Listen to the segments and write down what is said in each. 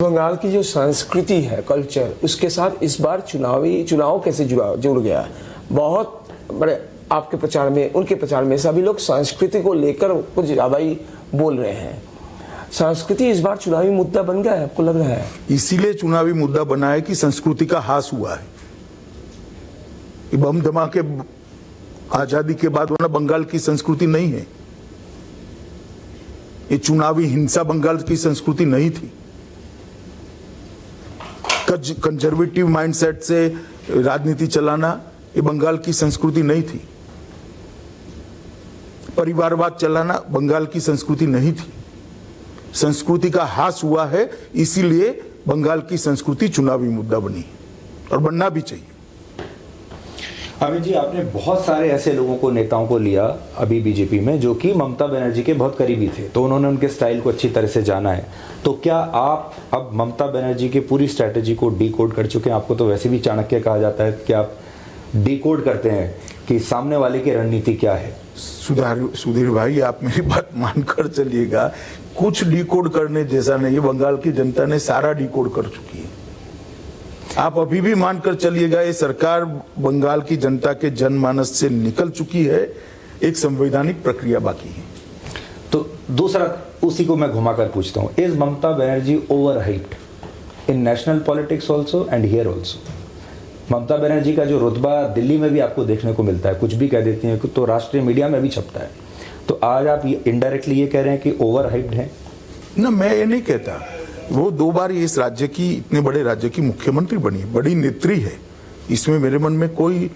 बंगाल की जो संस्कृति है, कल्चर, उसके साथ इस बार चुनाव कैसे जुड़ गया। बहुत बड़े आपके प्रचार में, उनके प्रचार में सभी लोग संस्कृति को लेकर कुछ ज्यादा ही बोल रहे हैं। संस्कृति इस बार चुनावी मुद्दा बन गया है, आपको लग रहा है? इसीलिए चुनावी मुद्दा बना है कि संस्कृति का हास हुआ है। बम धमाके आजादी के बाद वरना बंगाल की संस्कृति नहीं है। ये चुनावी हिंसा बंगाल की संस्कृति नहीं थी। कंजर्वेटिव माइंडसेट से राजनीति चलाना ये बंगाल की संस्कृति नहीं थी। परिवारवाद चलाना बंगाल की संस्कृति नहीं थी। संस्कृति का हास हुआ है, इसीलिए बंगाल की संस्कृति चुनावी मुद्दा बनी और बनना भी चाहिए। अमित जी, आपने बहुत सारे ऐसे लोगों को, नेताओं को लिया अभी बीजेपी में जो कि ममता बनर्जी के बहुत करीबी थे, तो उन्होंने उनके स्टाइल को अच्छी तरह से जाना है। तो क्या आप अब ममता बनर्जी की पूरी स्ट्रैटेजी को डीकोड कर चुके हैं? आपको तो वैसे भी चाणक्य कहा जाता है कि आप डीकोड करते हैं कि सामने वाले की रणनीति क्या है। सुधीर भाई, आप मेरी बात मानकर चलिएगा, कुछ डीकोड करने जैसा नहीं है। बंगाल की जनता ने सारा डीकोड कर चुकी है। आप अभी भी मानकर चलिएगा, ये सरकार बंगाल की जनता के जनमानस से निकल चुकी है। एक संवैधानिक प्रक्रिया बाकी है। तो दूसरा, उसी को मैं घुमाकर पूछता हूं, is Mamata Banerjee over hyped in national politics also and here also? Mamata Banerjee का जो रुतबा दिल्ली में भी आपको देखने को मिलता है, कुछ भी कह देती हैं तो राष्ट्रीय मीडिया में भी छपता है। तो आज आप इनडायरेक्टली ये कह रहे हैं कि ओवर हाइप्ड है? ना, मैं ये नहीं कहता। वो 2 बार इस राज्य की, इतने बड़े राज्य की मुख्यमंत्री बनी है, बड़ी नेत्री है, इसमें मेरे मन में कोई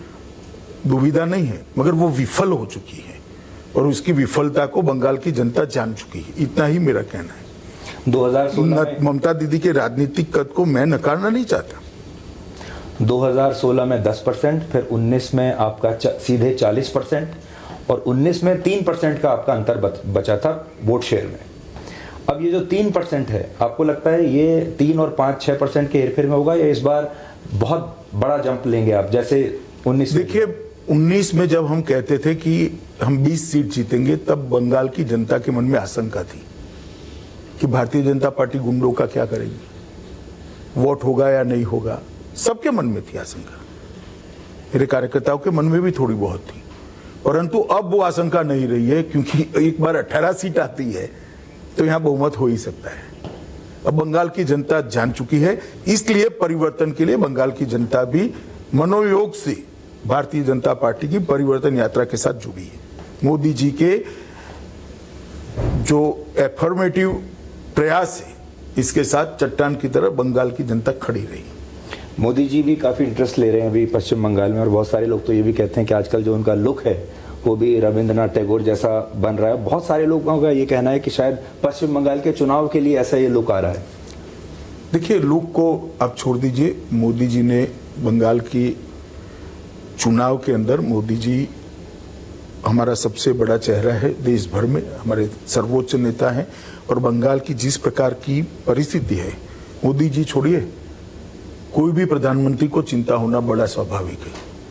दुविधा नहीं है। मगर वो विफल हो चुकी है और उसकी विफलता को बंगाल की जनता जान चुकी है। इतना ही मेरा कहना है। 2016 में ममता दीदी के राजनीतिक कद को मैं नकारना नहीं चाहता। 2016 में 10%, फिर 19 में आपका सीधे 40% और 19 में 3% का आपका अंतर बचा था वोट शेयर में। अब ये जो 3% है, आपको लगता है ये 3 और 5-6% के हेरफेर में होगा या इस बार बहुत बड़ा जंप लेंगे आप, जैसे 19? देखिए, 19 में जब हम कहते थे कि हम 20 सीट जीतेंगे, तब बंगाल की जनता के मन में आशंका थी कि भारतीय जनता पार्टी गुंडों का क्या करेगी, वोट होगा या नहीं होगा। सबके मन में थी आशंका, मेरे कार्यकर्ताओं के मन में भी थोड़ी बहुत थी। परंतु अब वो आशंका नहीं रही है, क्योंकि एक बार 18 सीट आती है तो यहां बहुमत हो ही सकता है। अब बंगाल की जनता जान चुकी है, इसलिए परिवर्तन के लिए बंगाल की जनता भी मनोयोग से भारतीय जनता पार्टी की परिवर्तन यात्रा के साथ जुड़ी है। मोदी जी के जो एफर्मेटिव प्रयास है, इसके साथ चट्टान की तरह बंगाल की जनता खड़ी रही। मोदी जी भी काफ़ी इंटरेस्ट ले रहे हैं अभी पश्चिम बंगाल में, और बहुत सारे लोग तो ये भी कहते हैं कि आजकल जो उनका लुक है वो भी रविंद्रनाथ टैगोर जैसा बन रहा है। बहुत सारे लोगों का ये कहना है कि शायद पश्चिम बंगाल के चुनाव के लिए ऐसा ये लुक आ रहा है। देखिए, लुक को आप छोड़ दीजिए। मोदी जी ने बंगाल की चुनाव के अंदर, मोदी जी हमारा सबसे बड़ा चेहरा है देश भर में, हमारे सर्वोच्च नेता हैं, और बंगाल की जिस प्रकार की परिस्थिति है, मोदी जी छोड़िए, कोई भी प्रधानमंत्री को चिंता होना बड़ा स्वाभाविक है।